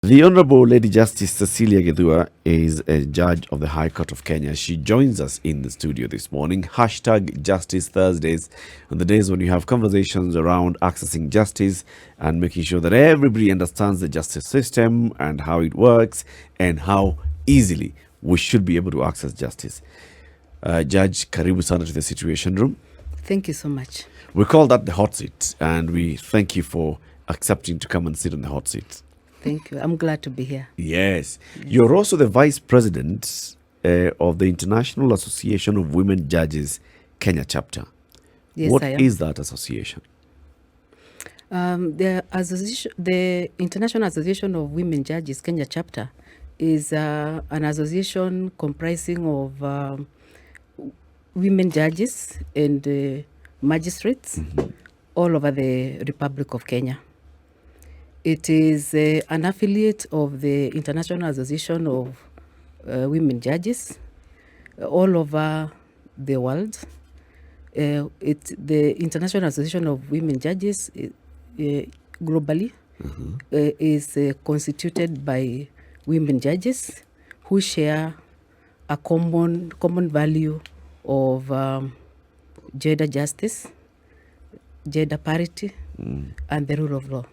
The Honorable Lady Justice Cecilia Githua is a judge of the High Court of Kenya. She joins us in the studio this morning. Hashtag Justice Thursdays, on the days when you have conversations around accessing justice and making sure that everybody understands the justice system and how it works and how easily we should be able to access justice. Judge, karibu sana to the Situation Room. Thank you so much. We call that the hot seat, and we thank you for accepting to come and sit on the hot seat. Thank you. I'm glad to be here. Yes. You're also the vice president of the International Association of Women Judges Kenya chapter. Yes, What I am. is that association? The International Association of Women Judges Kenya chapter is an association comprising of women judges and magistrates all over the Republic of Kenya. It is an affiliate of the International Association of Women Judges all over the world. The International Association of Women Judges globally is constituted by women judges who share a common value of gender justice, gender parity, and the rule of law.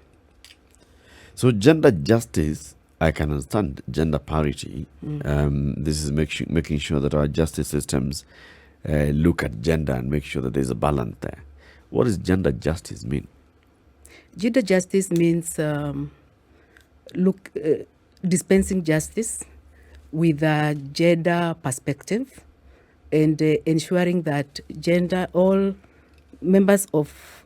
So gender justice, I can understand gender parity. This is making sure that our justice systems look at gender and make sure that there's a balance there. What does gender justice mean? Gender justice means dispensing justice with a gender perspective and ensuring that all members of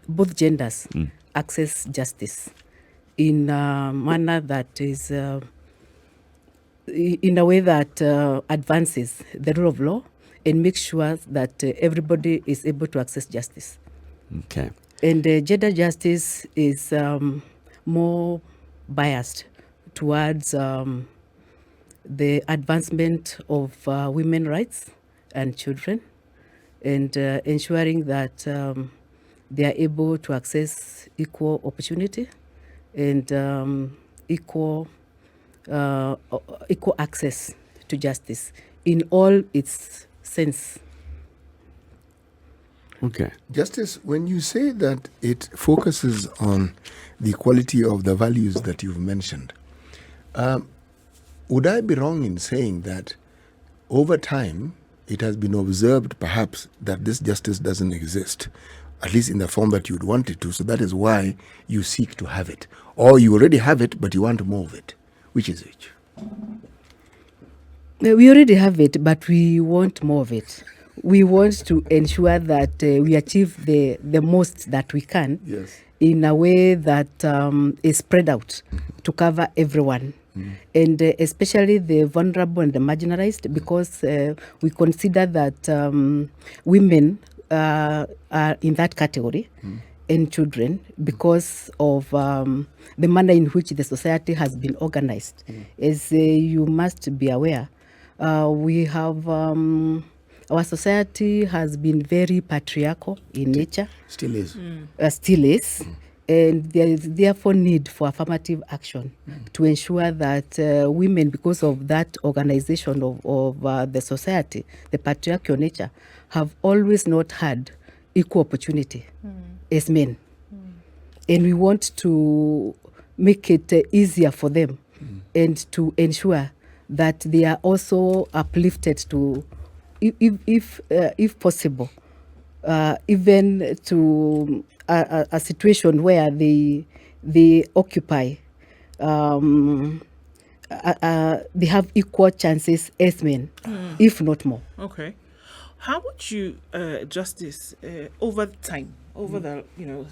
both genders access justice in a manner that is in a way that advances the rule of law and makes sure that everybody is able to access justice. Okay. And gender justice is more biased towards the advancement of women's rights and children, and ensuring that they are able to access equal opportunity and equal access to justice in all its sense. Okay. Justice, when you say that it focuses on the equality of the values that you've mentioned, would I be wrong in saying that over time it has been observed perhaps that this justice doesn't exist, at least in the form that you'd want it to, so that is why you seek to have it? Or you already have it, but you want more of it? Which is which? We already have it, but we want more of it. We want to ensure that we achieve the most that we can. Yes. In a way that is spread out to cover everyone. And especially the vulnerable and the marginalized, because we consider that women are in that category, and children, because of the manner in which the society has been organized. As you must be aware, we have our society has been very patriarchal in nature. Still is. Still is. And there is therefore need for affirmative action to ensure that women, because of that organization of the society, the patriarchal nature, have always not had equal opportunity as men. And we want to make it easier for them and to ensure that they are also uplifted to, if possible, even to a situation where they occupy, they have equal chances as men, if not more. Okay. How would you, Justice, over time, over the,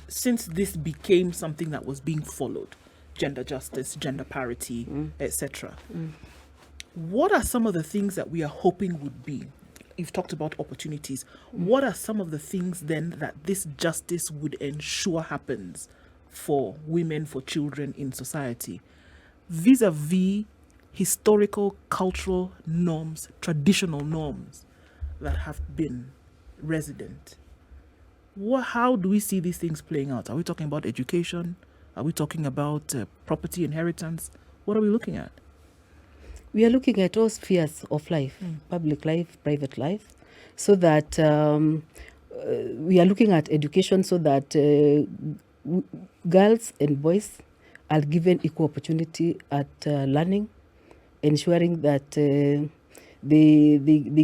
since this became something that was being followed, gender justice, gender parity, etc., what are some of the things that we are hoping would be? You've talked about opportunities. What are some of the things then that this justice would ensure happens for women, for children in society, vis-a-vis historical, cultural norms, traditional norms that have been resident? How do we see these things playing out? Are we talking about education, Are we talking about property inheritance? What are we looking at? We are looking at all spheres of life, public life, private life, so that we are looking at education so that girls and boys are given equal opportunity at learning, ensuring that they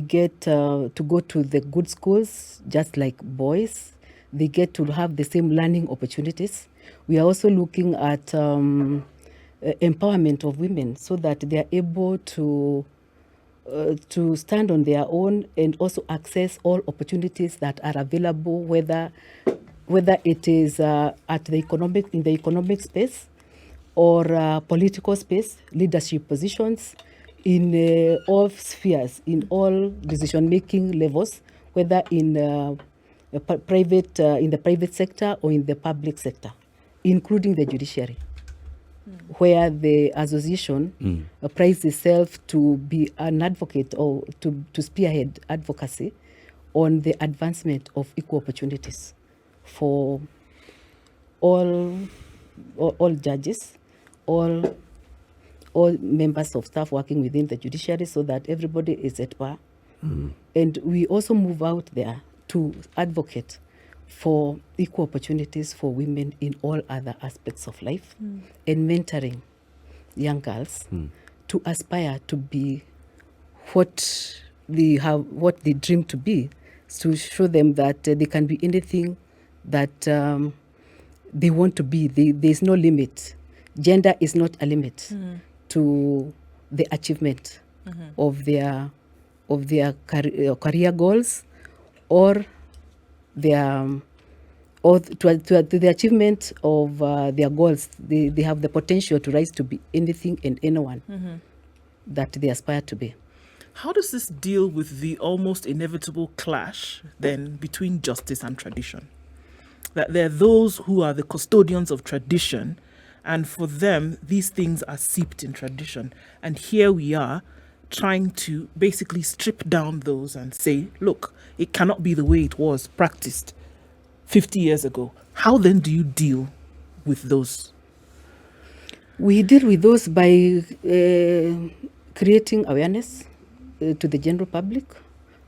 get to go to the good schools just like boys. They get to have the same learning opportunities. We are also looking at empowerment of women so that they are able to stand on their own and also access all opportunities that are available, whether it is in the economic space or political space, leadership positions in all spheres, in all decision-making levels, whether in the private sector or in the public sector, including the judiciary, where the association prides itself to be an advocate or to spearhead advocacy on the advancement of equal opportunities for all judges, all members of staff working within the judiciary, so that everybody is at par. And we also move out there to advocate for equal opportunities for women in all other aspects of life, and mentoring young girls to aspire to be what they dream to be, to show them that they can be anything that they want to be. There's no limit. Gender is not a limit to the achievement of their career goals or their or to the achievement of their goals. They have the potential to rise to be anything and anyone that they aspire to be. How does this deal with the almost inevitable clash then between justice and tradition? That there are those who are the custodians of tradition, and for them, these things are seeped in tradition. And here we are trying to basically strip down those and say, look, it cannot be the way it was practiced 50 years ago. How then do you deal with those? We deal with those by creating awareness to the general public,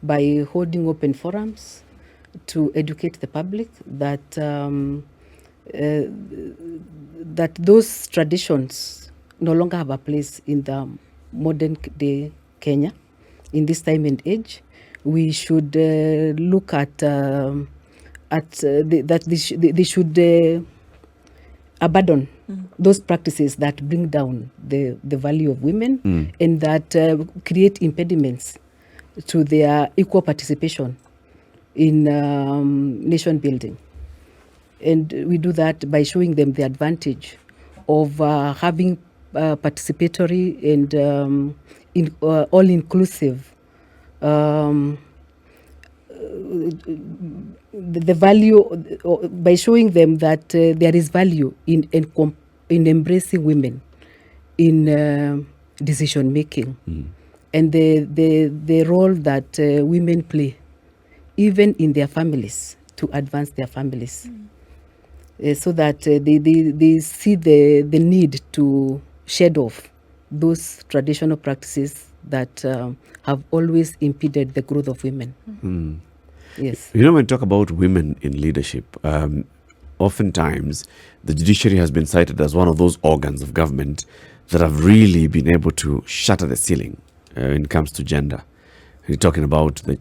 by holding open forums to educate the public that that those traditions no longer have a place in the modern day Kenya in this time and age. We should look at that they should abandon those practices that bring down the value of women and that create impediments to their equal participation in nation building. And we do that by showing them the advantage of having participatory and all-inclusive the value, by showing them that there is value in embracing women in decision making and the role that women play even in their families to advance their families, so that they see the need to shed off those traditional practices that have always impeded the growth of women. Yes. You know, when we talk about women in leadership, oftentimes the judiciary has been cited as one of those organs of government that have really been able to shatter the ceiling when it comes to gender. You're talking about the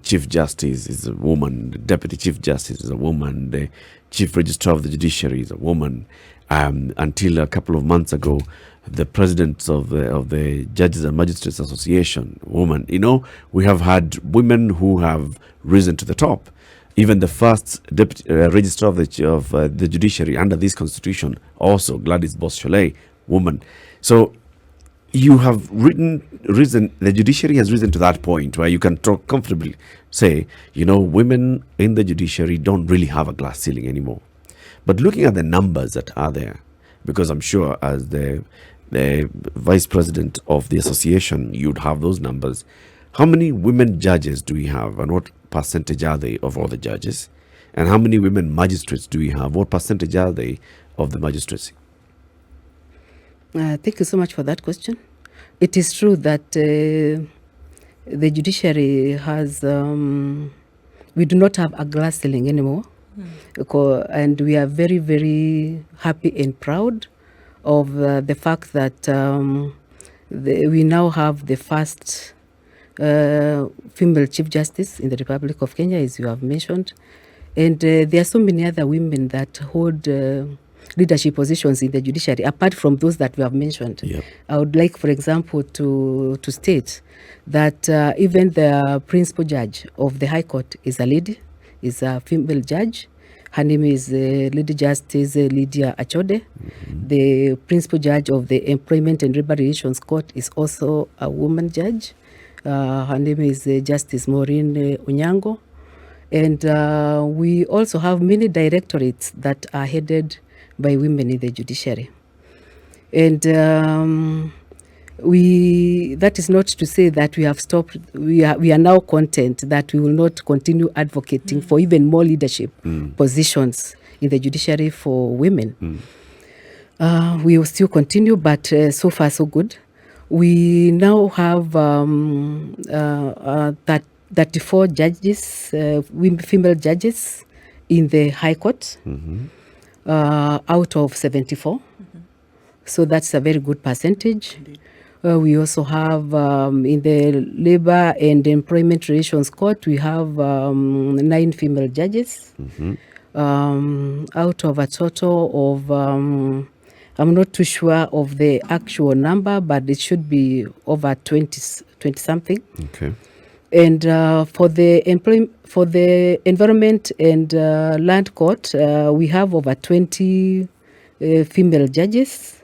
Chief Justice is a woman, the Deputy Chief Justice is a woman, the Chief Registrar of the Judiciary is a woman. Until a couple of months ago, the President of the Judges and Magistrates Association, woman. You know, we have had women who have risen to the top. Even the first Deputy Registrar of the Judiciary under this Constitution, also Gladys Bosch-Cholet, woman. So you have risen, the judiciary has risen to that point where you can talk comfortably say, you know, women in the judiciary don't really have a glass ceiling anymore. But looking at the numbers that are there, because I'm sure as the vice president of the association, you'd have those numbers. How many women judges do we have, and what percentage are they of all the judges? And how many women magistrates do we have? What percentage are they of the magistracy? Thank you so much for that question. It is true that the judiciary has, we do not have a glass ceiling anymore. And we are very, very happy and proud of the fact that we now have the first female Chief Justice in the Republic of Kenya, as you have mentioned. And there are so many other women that hold leadership positions in the judiciary, apart from those that we have mentioned. Yep. I would like, for example, to state that even the principal judge of the High Court is a lady, is a female judge. Her name is Lady Justice Lydia Achode. The principal judge of the Employment and Labor Relations Court is also a woman judge. Her name is Justice Maureen Onyango. And we also have many directorates that are headed by women in the judiciary. And that is not to say that we have stopped. We are now content that we will not continue advocating for even more leadership positions in the judiciary for women. We will still continue, but so far so good. We now have 34 judges, female judges in the High Court, out of 74. So that's a very good percentage. We also have in the Labor and Employment Relations Court, we have 9 female judges, out of a total of, I'm not too sure of the actual number, but it should be over 20 something. Okay. And for the Environment and Land Court, we have over 20 female judges,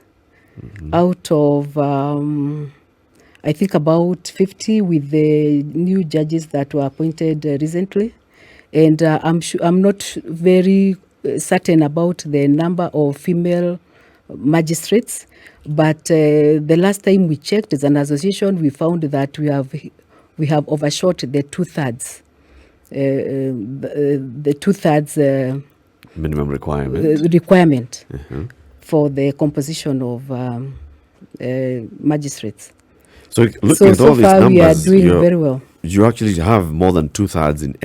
out of I think about 50 with the new judges that were appointed recently. And I'm not very certain about the number of female magistrates, but the last time we checked as an association, we found that we have overshot the 2/3, the 2/3 Minimum requirement. requirement for the composition of magistrates. So looking at all So these far numbers, we are doing very well. You actually have more than 2/3 in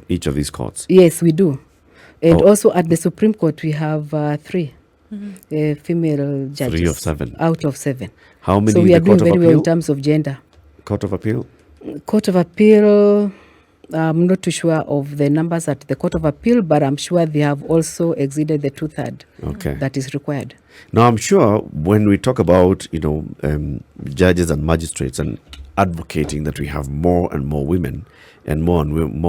each of these courts. Yes, we do. And Oh. also at the Supreme Court, we have 3 female judges. 3 of 7. Out of 7. How many So in we the are doing Court of very well Appeal? in terms of gender. Court of Appeal? Court of Appeal, I'm not too sure of the numbers at the Court of Appeal, but I'm sure they have also exceeded the 2/3 Okay. that is required. Now, I'm sure when we talk about, judges and magistrates and advocating that we have more and more women and more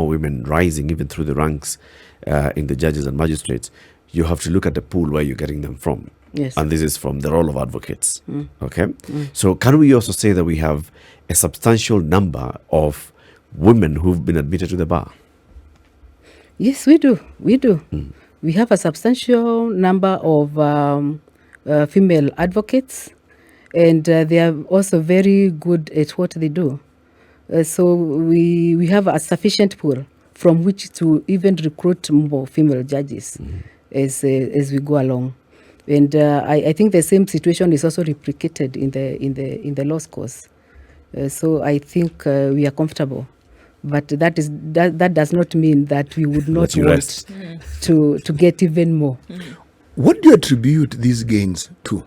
women rising even through the ranks in the judges and magistrates, you have to look at the pool where you're getting them from. Yes. And this is from the role of advocates. Okay. So can we also say that we have a substantial number of women who've been admitted to the bar? Yes, we do. We do. We have a substantial number of female advocates, and they are also very good at what they do. So we have a sufficient pool from which to even recruit more female judges as we go along. And I think the same situation is also replicated in the law schools. So I think we are comfortable. But that does not mean that we would not Let you want rest. to get even more. What do you attribute these gains to?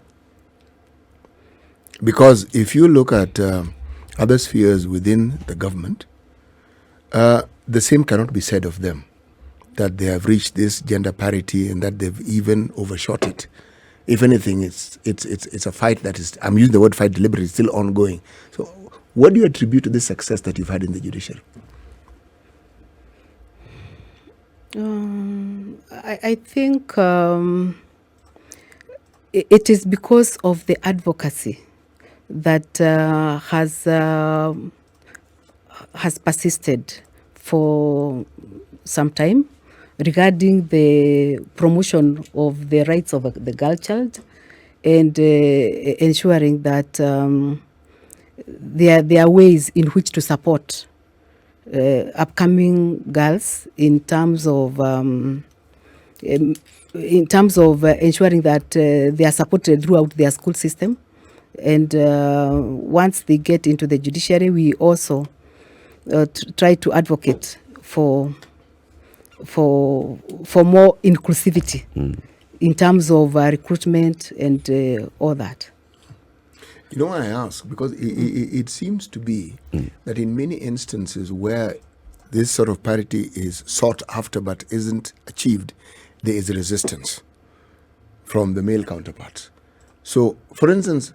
Because if you look at other spheres within the government, the same cannot be said of them, that they have reached this gender parity and that they've even overshot it. If anything, it's a fight that is, I'm using the word fight deliberately, it's still ongoing. So what do you attribute to this success that you've had in the judiciary? I think it is because of the advocacy that has persisted for some time regarding the promotion of the rights of the girl child and ensuring that there are ways in which to support upcoming girls in terms of in terms of ensuring that they are supported throughout their school system. And once they get into the judiciary, we also try to advocate for more inclusivity in terms of recruitment and all that. You know why I ask? Because it seems to be that in many instances where this sort of parity is sought after but isn't achieved, there is resistance from the male counterparts. So, for instance,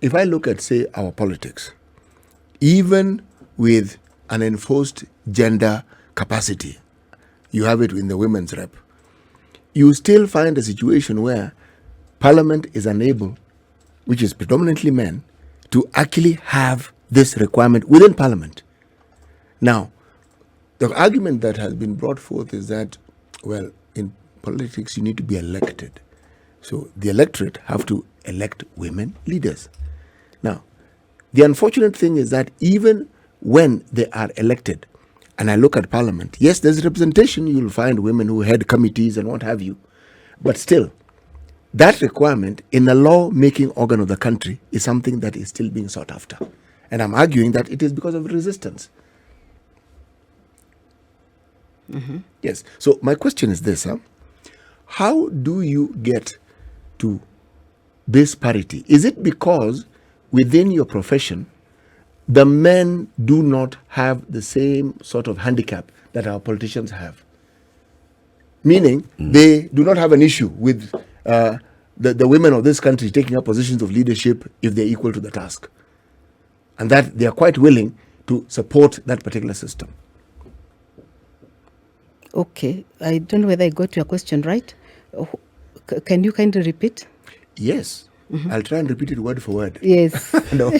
if I look at, say, our politics, even with an enforced gender capacity, you have it in the women's rep, you still find a situation where Parliament is unable, which is predominantly men, to actually have this requirement within Parliament. Now, the argument that has been brought forth is that, well, in politics you need to be elected. So the electorate have to elect women leaders. Now, the unfortunate thing is that even when they are elected, and I look at Parliament, yes, there's representation, you'll find women who head committees and what have you, but still, that requirement in the law-making organ of the country is something that is still being sought after. And I'm arguing that it is because of resistance. Yes. So my question is this, how do you get to this parity? Is it because within your profession, the men do not have the same sort of handicap that our politicians have? Meaning, they do not have an issue with the women of this country taking up positions of leadership if they're equal to the task. And that they are quite willing to support that particular system. Okay, I don't know whether I got your question right. Can you kindly repeat? Yes. I'll try and repeat it word for word. Yes. No.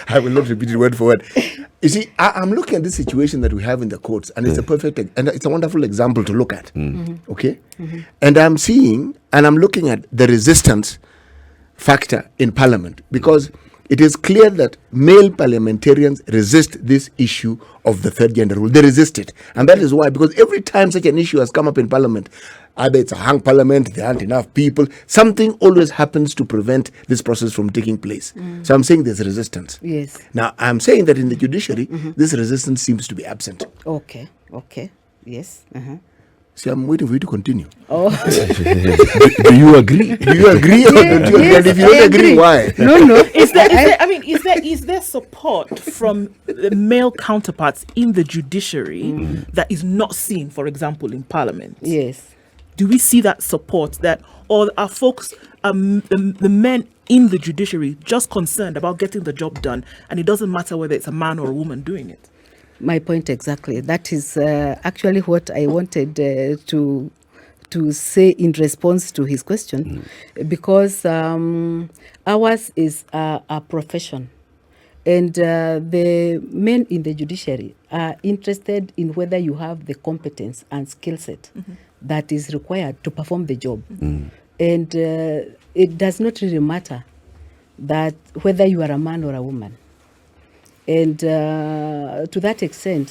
I will not repeat it word for word. You see, I'm looking at this situation that we have in the courts, and it's a perfect, and it's a wonderful example to look at. Okay? And I'm seeing, and I'm looking at the resistance factor in Parliament, because it is clear that male parliamentarians resist this issue of the third gender rule. They resist it. And that is why, because every time such an issue has come up in Parliament, either it's a hung Parliament, there aren't enough people, something always happens to prevent this process from taking place. So I'm saying there's resistance. Yes. Now, I'm saying that in the judiciary, this resistance seems to be absent. Okay. Yes. See, I'm waiting for you to continue. Oh. Do you agree? Do you agree or don't you agree? And if you don't agree, why? No. Is there support from the male counterparts in the judiciary that is not seen, for example, in Parliament? Yes. Do we see that support, that, or are folks, the men in the judiciary, just concerned about getting the job done, and it doesn't matter whether it's a man or a woman doing it? My point exactly. That is actually what I wanted to say in response to his question, because ours is a profession, and the men in the judiciary are interested in whether you have the competence and skill set that is required to perform the job. And it does not really matter that whether you are a man or a woman. And to that extent,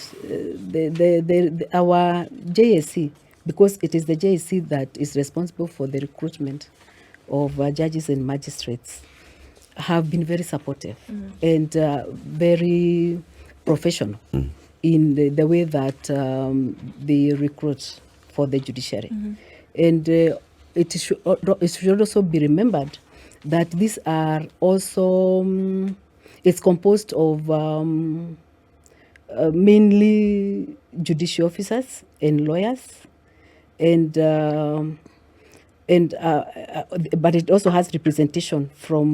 our JSC, because it is the JSC that is responsible for the recruitment of judges and magistrates, have been very supportive and very professional in the way that they recruit for the judiciary. And it should also be remembered that these are also... it's composed of mainly judicial officers and lawyers, but it also has representation from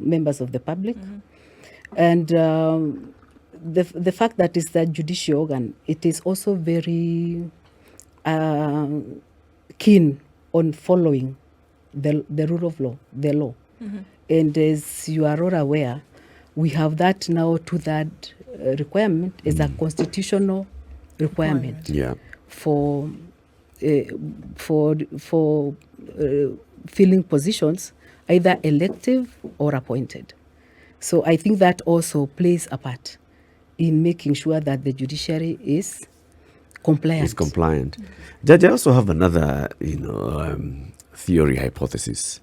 members of the public. And the fact that it's a judicial organ, it is also very keen on following the rule of law, the law. And as you are all aware, we have that now that requirement is a constitutional requirement for filling positions, either elective or appointed. So I think that also plays a part in making sure that the judiciary is compliant. Is compliant. Judge, I also have another, theory hypothesis.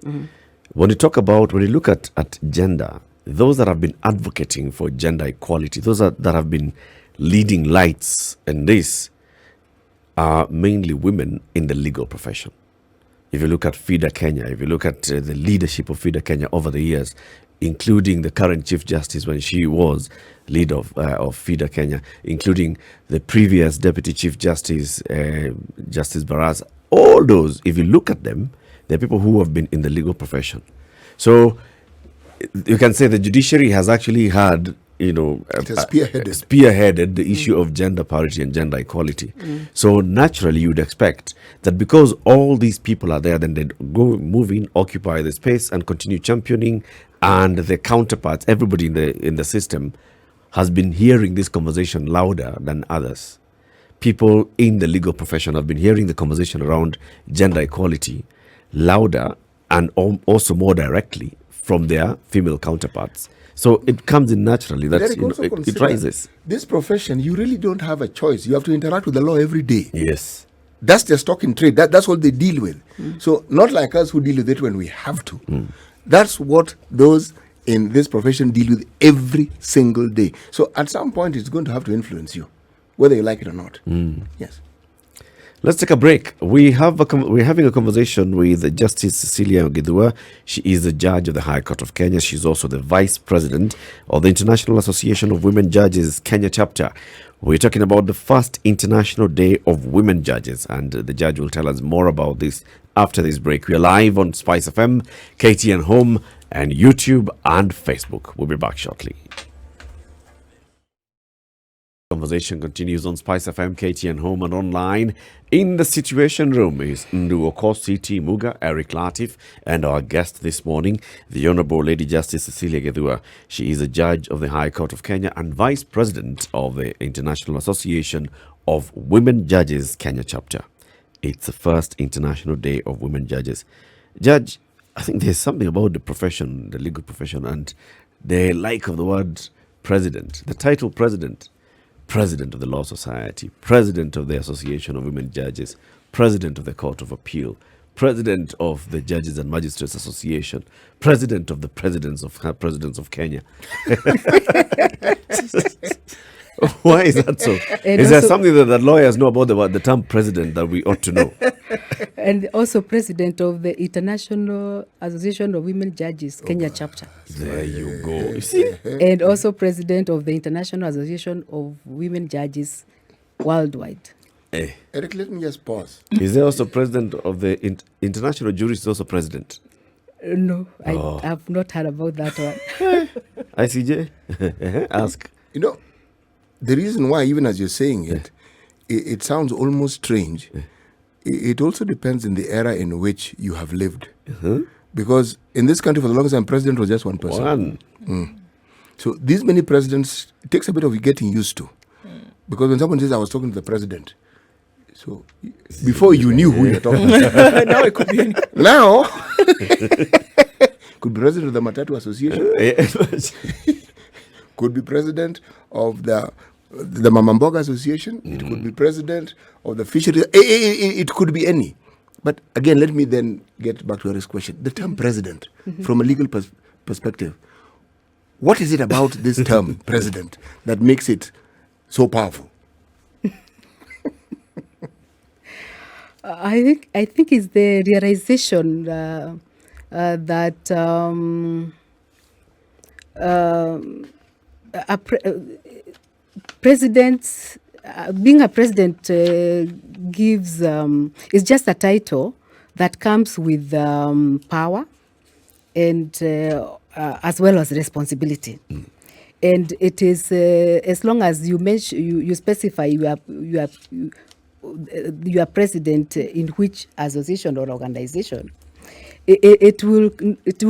When you look at gender, those that have been advocating for gender equality, those that have been leading lights in this, are mainly women in the legal profession. If you look at FIDA Kenya, if you look at the leadership of FIDA Kenya over the years, including the current Chief Justice when she was leader of FIDA Kenya, including the previous Deputy Chief Justice, Justice Barras, all those, if you look at them, they're people who have been in the legal profession. So you can say the judiciary has actually had, It has spearheaded the issue of gender parity and gender equality. So naturally, you would expect that because all these people are there, then they move in, occupy the space, and continue championing, and the counterparts, everybody in the system, has been hearing this conversation louder than others. People in the legal profession have been hearing the conversation around gender equality louder and also more directly from their female counterparts. So it comes in naturally that it rises. This profession, you really don't have a choice. You have to interact with the law every day. Yes. That's their stock in trade. That's what they deal with. So not like us who deal with it when we have to. That's what those in this profession deal with every single day. So at some point, it's going to have to influence you, whether you like it or not. Yes. Let's take a break. We're having a conversation with Justice Cecilia Githua. She is the judge of the High Court of Kenya. She's also the vice president of the International Association of Women Judges Kenya chapter. We're talking about the first International Day of Women Judges, and the judge will tell us more about this after this break. We are live on SpiceFM, KTN Home, and YouTube and Facebook. We'll be back shortly. Conversation continues on SpiceFM, KTN Home, and online. In the Situation Room is Nduoko City Muga, Eric Latif, and our guest this morning, the Honorable Lady Justice Cecilia Githua. She is a judge of the High Court of Kenya and vice president of the International Association of Women Judges Kenya chapter. It's the first International Day of Women Judges. Judge, I think there's something about the profession, the legal profession, and the like of the word president, the title president. President of the Law Society, President of the Association of Women Judges, President of the Court of Appeal, President of the Judges and Magistrates Association, President of the Presidents of Kenya. Why is that so? Is there something that lawyers know about the term president that we ought to know? And also president of the International Association of Women Judges, Kenya chapter. There you go. You see? And also president of the International Association of Women Judges worldwide. Eric, let me just pause. Is there also president of the International Jurists, also president? No, I have not heard about that one. ICJ? Ask. The reason why, even as you're saying it, it sounds almost strange. It also depends in the era in which you have lived. Because in this country, for the longest time, president was just one person. So these many presidents, it takes a bit of getting used to. Because when someone says, I was talking to the president, so before you knew who you're talking to. Now it could be any. Now, could be president of the Matatu Association. Could be president of the Mamamboga Association. It could be president of the fishery. It could be any. But again, let me then get back to Eric's question. The term president, from a legal perspective, what is it about this term president that makes it so powerful? I think it's the realization that being a president gives is just a title that comes with power and as well as responsibility. And it is as long as you specify you are president in which association or organization, it will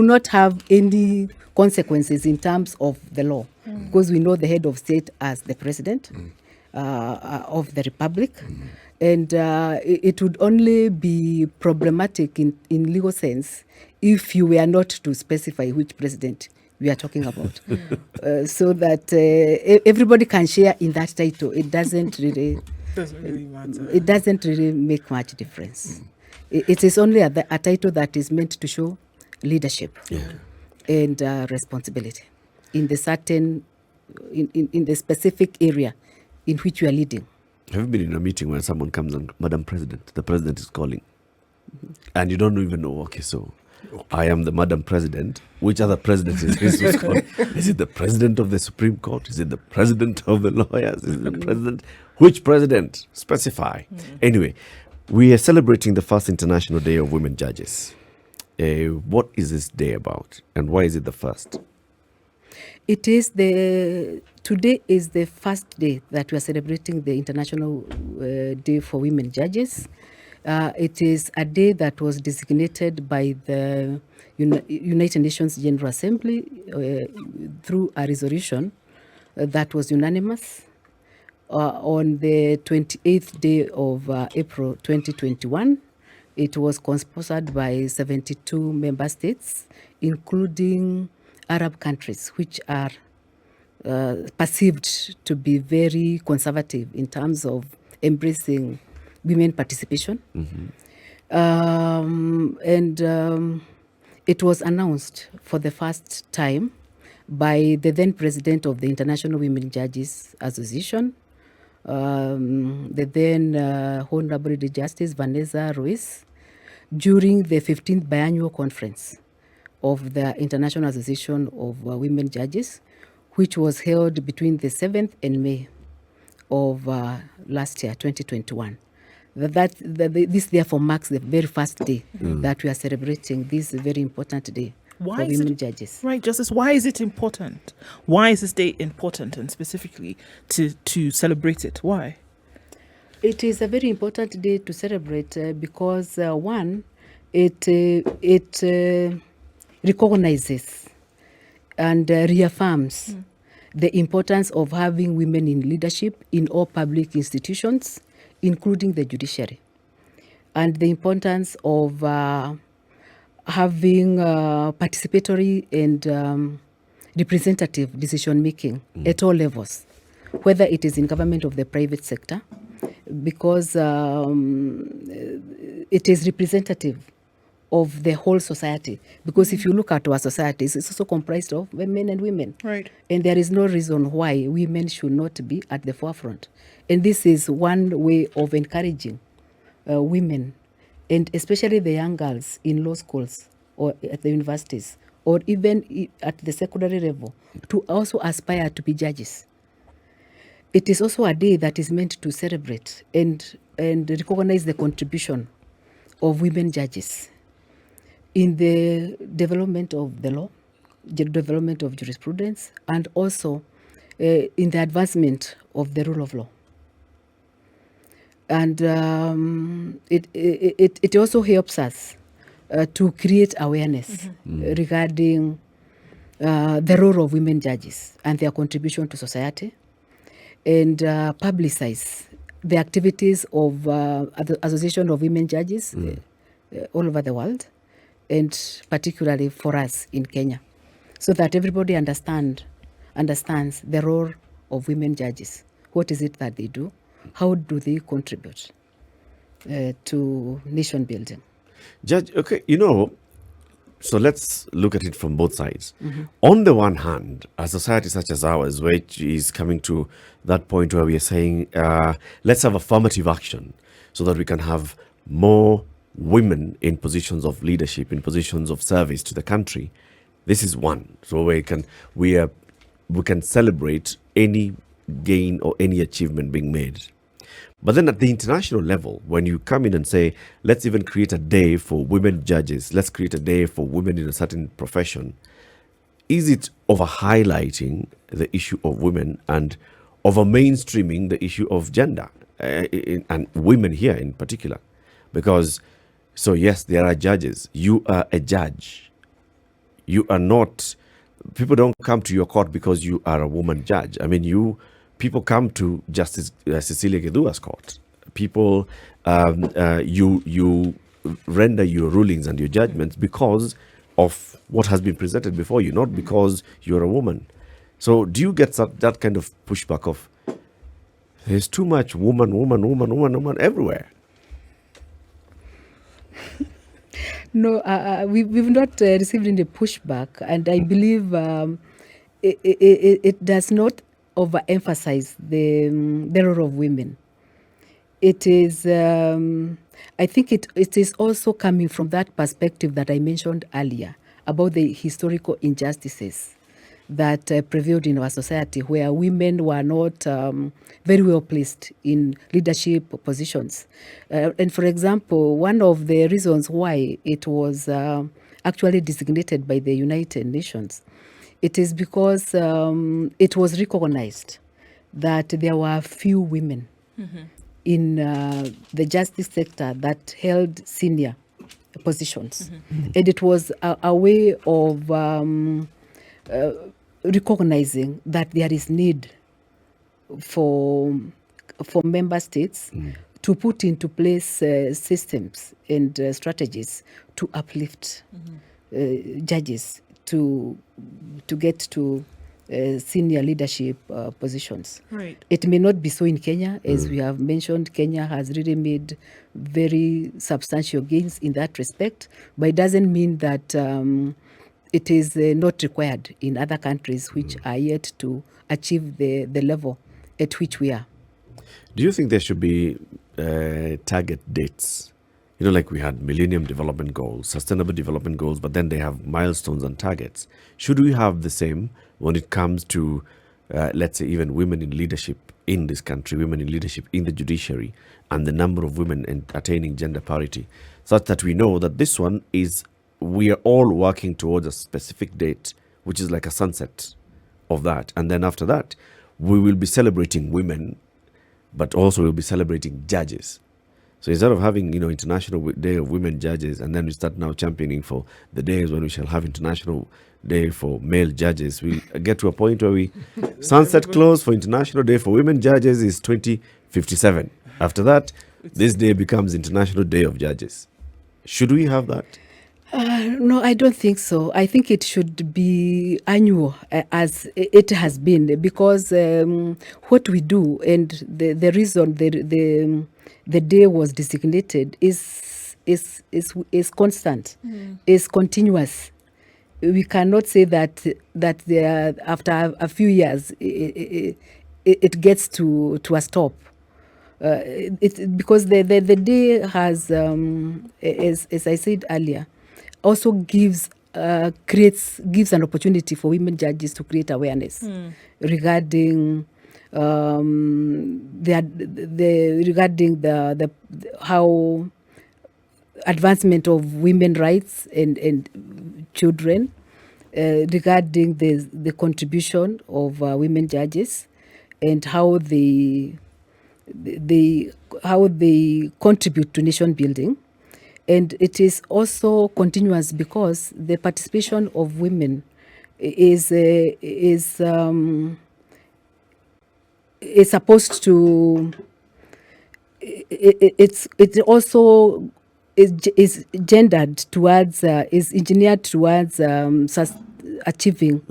not have any consequences in terms of the law, because we know the head of state as the president of the republic, and it would only be problematic in legal sense if you were not to specify which president we are talking about, so that everybody can share in that title. It doesn't really Doesn't really matter. It doesn't really make much difference. It is only a title that is meant to show leadership and responsibility in the certain, in the specific area in which you are leading. Have you been in a meeting where someone comes and, Madam President, the president is calling, and you don't even know, okay, so I am the Madam President. Which other president is this who's calling? Is it the president of the Supreme Court? Is it the president of the lawyers? Is it the president? Which president? Specify. Anyway, we are celebrating the first International Day of Women Judges. What is this day about, and why is it the first? Today is the first day that we are celebrating the International Day for Women Judges. It is a day that was designated by the United Nations General Assembly through a resolution that was unanimous on the 28th day of April 2021. It was sponsored by 72 member states, including Arab countries, which are perceived to be very conservative in terms of embracing women participation. It was announced for the first time by the then president of the International Women Judges Association, the then Honorable Justice Vanessa Ruiz, during the 15th biannual conference of the International Association of Women Judges, which was held between the 7th and May of last year, 2021. This therefore marks the very first day that we are celebrating this very important day for women judges. Right, Justice, why is it important? Why is this day important, and specifically to celebrate it? Why? It is a very important day to celebrate because one, it recognizes and reaffirms the importance of having women in leadership in all public institutions, including the judiciary, and the importance of having participatory and representative decision making at all levels, whether it is in government or the private sector, because it is representative of the whole society. Because if you look at our societies, it's also comprised of men and women. Right. And there is no reason why women should not be at the forefront. And this is one way of encouraging women, and especially the young girls in law schools or at the universities, or even at the secondary level, to also aspire to be judges. It is also a day that is meant to celebrate and recognize the contribution of women judges in the development of the law, the development of jurisprudence, and also in the advancement of the rule of law. And it also helps us to create awareness regarding the role of women judges and their contribution to society, and publicize the activities of the Association of Women Judges all over the world, and particularly for us in Kenya, so that everybody understands the role of women judges. What is it that they do? How do they contribute to nation building? Judge, okay, so let's look at it from both sides. On the one hand, a society such as ours, which is coming to that point where we are saying, let's have affirmative action so that we can have more women in positions of leadership, in positions of service to the country. This is one. So we can celebrate any gain or any achievement being made. But then at the international level, when you come in and say, let's even create a day for women judges, let's create a day for women in a certain profession, is it over highlighting the issue of women and over mainstreaming the issue of gender and women here in particular? Because, so yes, there are judges. You are a judge. You are not, people don't come to your court because you are a woman judge. I mean, people come to Justice Cecilia Githua's court. People, you render your rulings and your judgments because of what has been presented before you, not because you're a woman. So do you get that kind of pushback of, There's too much woman everywhere. No, we've not received any pushback, and I believe it does not overemphasize the role of women. It is, I think it is also coming from that perspective that I mentioned earlier about the historical injustices that prevailed in our society, where women were not very well placed in leadership positions. And for example, one of the reasons why it was actually designated by the United Nations, it is because it was recognized that there were few women in the justice sector that held senior positions. And it was a way of recognizing that there is need for member states to put into place systems and strategies to uplift judges to get to senior leadership positions. Right. It may not be so in Kenya, as we have mentioned. Kenya has really made very substantial gains in that respect, but it doesn't mean that it is not required in other countries which are yet to achieve the level at which we are. Do you think there should be target dates? You know, like we had Millennium Development Goals, Sustainable Development Goals, but then they have milestones and targets. Should we have the same when it comes to, let's say, even women in leadership in this country, women in leadership in the judiciary, and the number of women attaining gender parity, such that we know that this one is, we are all working towards a specific date, which is like a sunset of that. And then after that, we will be celebrating women, but also we'll be celebrating judges. So instead of having, International Day of Women Judges, and then we start now championing for the days when we shall have International Day for Male Judges, we get to a point where we sunset close for International Day for Women Judges is 2057. After that, this day becomes International Day of Judges. Should we have that? No, I don't think so. I think it should be annual, as it has been, because what we do and the reason the day was designated is constant, is continuous. We cannot say that there, after a few years it gets to a stop. Because the day has, as I said earlier, also gives an opportunity for women judges to create awareness regarding the how advancement of women rights and children, regarding the contribution of women judges, and how they contribute to nation building. And it is also continuous because the participation of women is supposed to, it also is gendered towards, is engineered towards achieving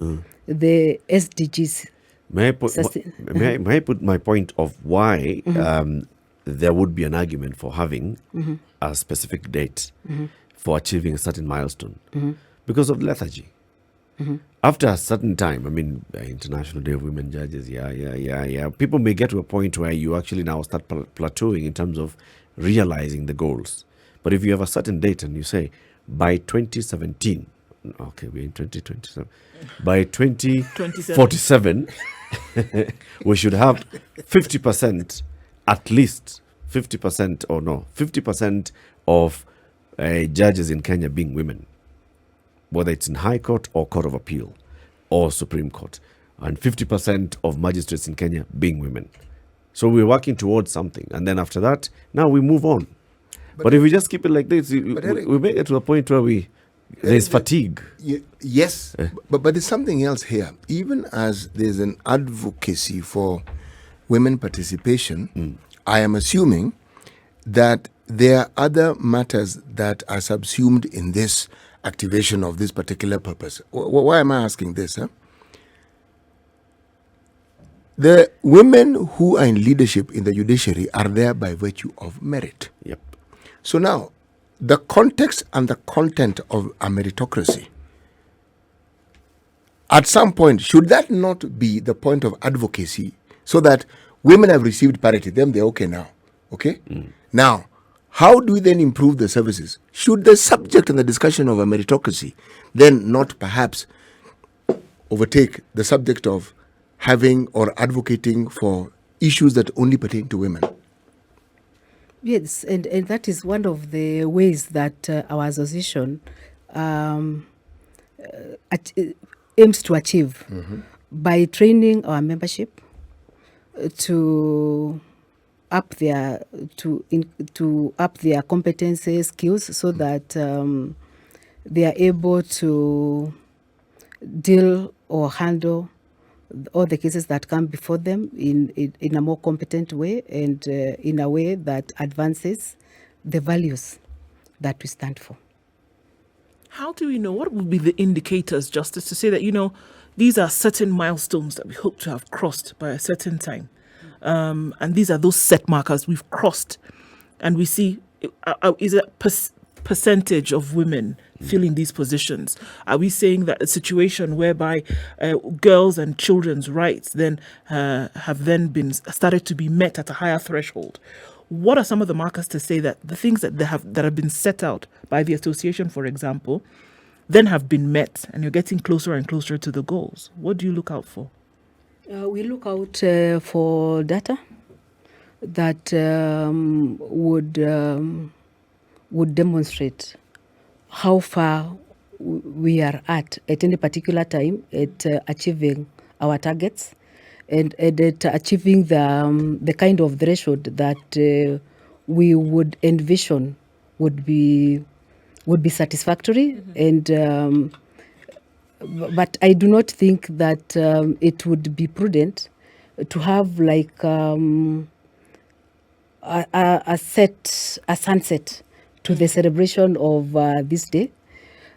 the SDGs. May I put my point of why there would be an argument for having a specific date for achieving a certain milestone because of lethargy. After a certain time, International Day of Women Judges, people may get to a point where you actually now start plateauing in terms of realizing the goals. But if you have a certain date and you say, by 2017, okay, we're in 2027, by 2047, we should have 50%, at least 50% of judges in Kenya being women, whether it's in High Court or Court of Appeal or Supreme Court, and 50% of magistrates in Kenya being women. So we're working towards something, and then after that, now we move on. But if we just keep it like this, we may get to a point where there's fatigue. Yes, but there's something else here. Even as there's an advocacy for women participation, I am assuming that there are other matters that are subsumed in this activation of this particular purpose. Why am I asking this? The women who are in leadership in the judiciary are there by virtue of merit. Yep. So now, the context and the content of a meritocracy, at some point, should that not be the point of advocacy so that women have received parity, then they're okay now? Okay? Now, how do we then improve the services? Should the subject and the discussion of a meritocracy then not perhaps overtake the subject of having or advocating for issues that only pertain to women? Yes, and that is one of the ways that our association aims to achieve by training our membership to up their competences, skills, so that they are able to deal or handle all the cases that come before them in a more competent way, and in a way that advances the values that we stand for. How do we know? What would be the indicators, Justice, to say that, these are certain milestones that we hope to have crossed by a certain time? And these are those set markers we've crossed. And we see, is it percentage of women filling these positions? Are we saying that a situation whereby girls and children's rights then have then been started to be met at a higher threshold? What are some of the markers to say that the things that have been set out by the association, for example, then have been met, and you're getting closer and closer to the goals? What do you look out for? We look out for data that would demonstrate how far we are at any particular time at achieving our targets, and at achieving the kind of threshold that we would envision would be satisfactory. And but I do not think that it would be prudent to have like a sunset to the celebration of this day.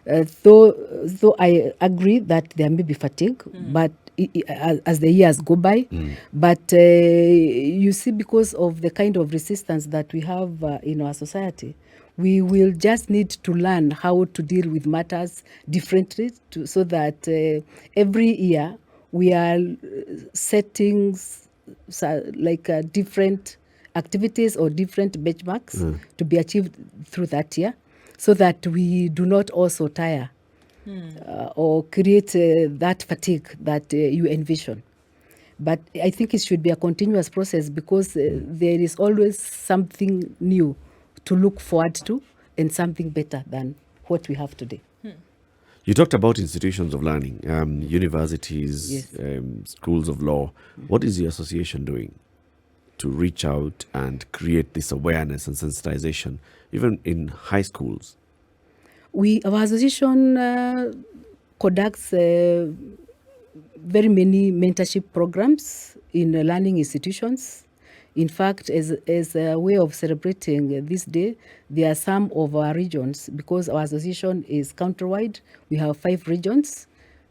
Though I agree that there may be fatigue, but as the years go by, but you see, because of the kind of resistance that we have in our society, we will just need to learn how to deal with matters differently, so that every year we are setting different activities or different benchmarks to be achieved through that year, so that we do not also tire or create that fatigue that you envision. But I think it should be a continuous process, because there is always something new to look forward to, and something better than what we have today. You talked about institutions of learning, universities, Yes. Schools of law. What is the association doing to reach out and create this awareness and sensitization, even in high schools? Our association conducts very many mentorship programs in learning institutions. In fact, as a way of celebrating this day, there are some of our regions, because our association is countrywide. We have 5 regions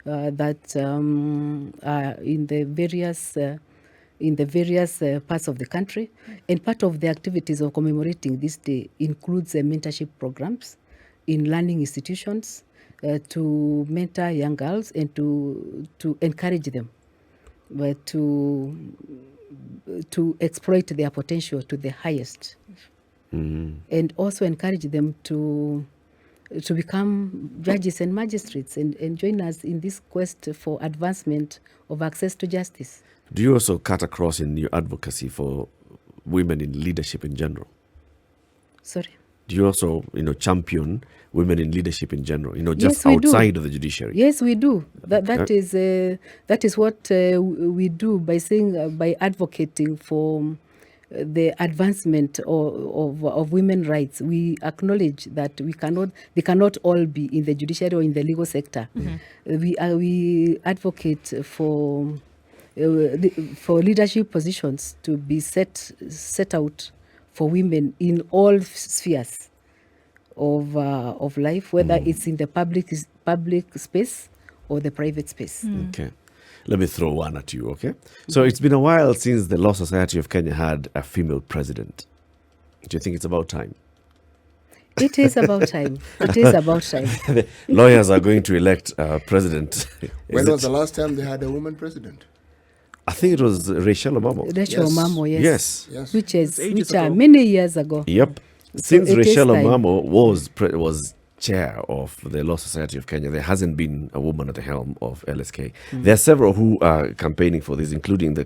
that are in the various parts of the country. And part of the activities of commemorating this day includes mentorship programs in learning institutions to mentor young girls and to encourage them to exploit their potential to the highest, and also encourage them to become judges and magistrates, and join us in this quest for advancement of access to justice. Do you also cut across in your advocacy for women in leadership in general? Sorry. Do you also, champion women in leadership in general, just Yes, we do. outside of the judiciary? Yes, we do. That is what we do by advocating for the advancement of women's rights. We acknowledge that they cannot all be in the judiciary or in the legal sector. We advocate for leadership positions to be set out for women in all spheres of life, whether it's in the public space or the private space. Okay. let me throw one at you, okay? So it's been a while since the Law Society of Kenya had a female president. Do you think it's about time? It is about time. It is about time. The lawyers are going to elect a president. When was the last time they had a woman president? I think it was Rachel Omamo. Rachel Yes. Omamo, yes. Yes. Which is ages which are ago. many years ago. Yep. So Since it is Rachel time. Omamo was chair of the Law Society of Kenya, there hasn't been a woman at the helm of LSK. There are several who are campaigning for this, including the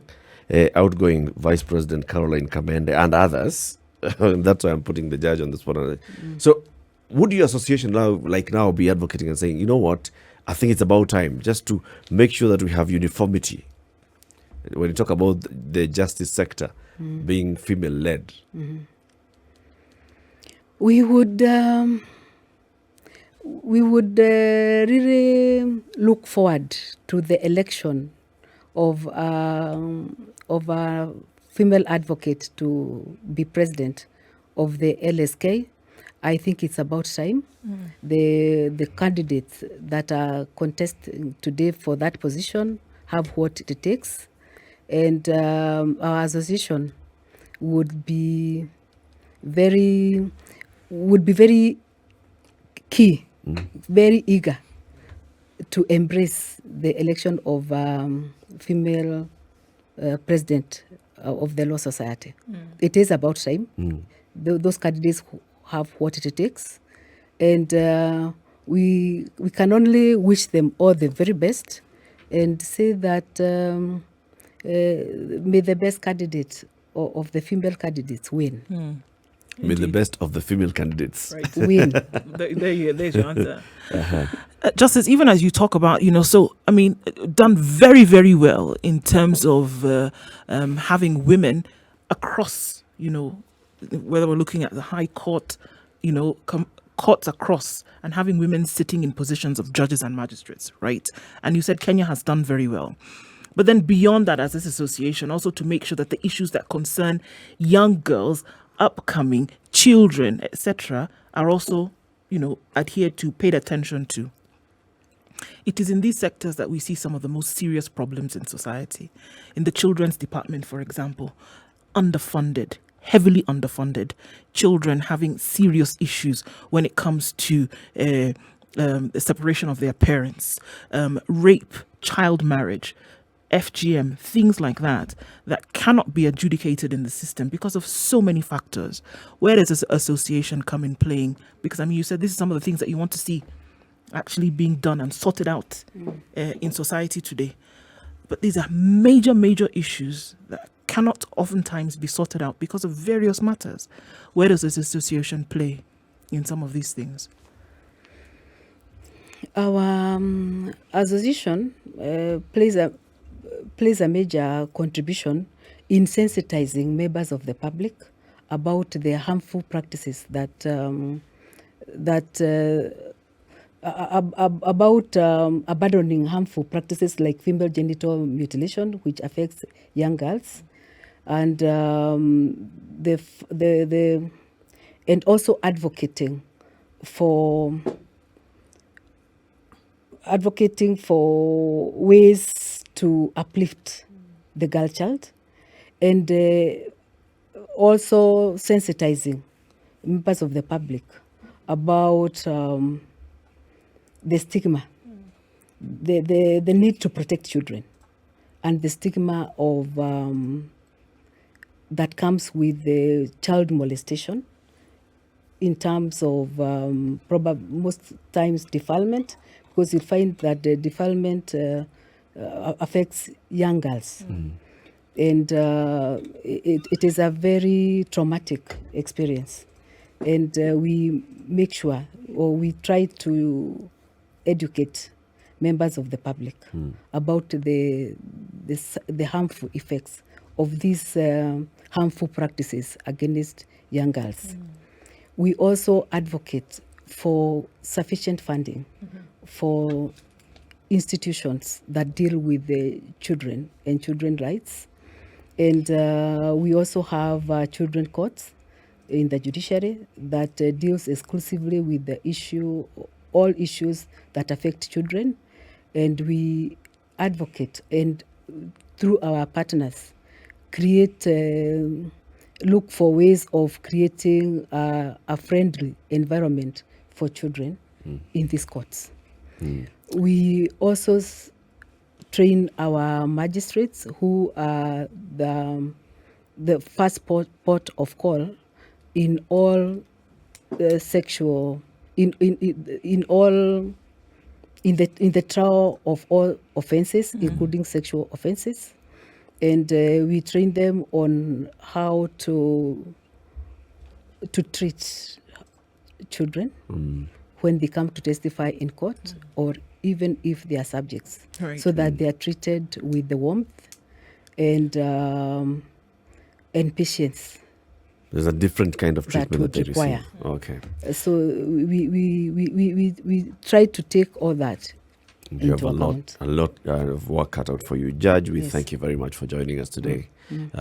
outgoing Vice President Caroline Kamende and others. That's why I'm putting the judge on the spot. So would your association now be advocating and saying, you know what, I think it's about time just to make sure that we have uniformity when you talk about the justice sector being female-led? We would really look forward to the election of a female advocate to be president of the LSK. I think it's about time. The candidates that are contesting today for that position have what it takes, and our association would be very key, very eager to embrace the election of female president of the Law Society. It is about time. Those candidates who have what it takes, and we can only wish them all the very best and say that may the best candidate of the female candidates win. May the best of the female candidates. Right. Win. There's your answer. Justice, even as you talk about, done very, very well in terms of having women across, whether we're looking at the High Court, courts across, and having women sitting in positions of judges and magistrates, right? And you said Kenya has done very well. But then beyond that, as this association, also to make sure that the issues that concern young girls, upcoming children, etc., are also, adhered to, paid attention to. It is in these sectors that we see some of the most serious problems in society. In the children's department, for example, underfunded, heavily underfunded, children having serious issues when it comes to the separation of their parents, rape, child marriage, FGM, things like that cannot be adjudicated in the system because of so many factors. Where does this association come in playing? Because, you said this is some of the things that you want to see actually being done and sorted out in society today. But these are major, major issues that cannot oftentimes be sorted out because of various matters. Where does this association play in some of these things? Our association plays a major contribution in sensitizing members of the public about the harmful practices about abandoning harmful practices like female genital mutilation, which affects young girls, and and also advocating for ways to uplift the girl child, and also sensitizing members of the public about the stigma, the need to protect children, and the stigma of that comes with the child molestation in terms of most times defilement, because you find that the defilement affects young girls. And it is a very traumatic experience. And we make sure, or we try to educate members of the public about the harmful effects of these harmful practices against young girls. We also advocate for sufficient funding for institutions that deal with the children and children's rights. And we also have children courts in the judiciary that deals exclusively with the all issues that affect children. And we advocate and through our partners create look for ways of creating a friendly environment for children in these courts. We also train our magistrates who are the first port of call in all sexual in all in the trial of all offenses, including sexual offenses, and we train them on how to treat children when they come to testify in court, or even if they are subjects, Right. so that they are treated with the warmth and patience. There's a different kind of That treatment that would they require. receive. Okay. So we try to take all that You have into a account. lot of work cut out for you. Judge, we Yes. thank you very much for joining us today.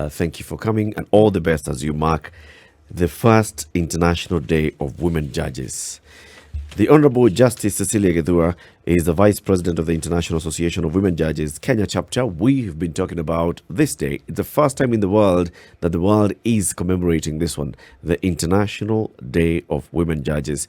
Thank you for coming, and all the best as you mark the first International Day of Women Judges. The Honorable Justice Cecilia Githua is the Vice President of the International Association of Women Judges Kenya chapter. We've been talking about this day. It's the first time in the world that the world is commemorating this one, the International Day of Women Judges.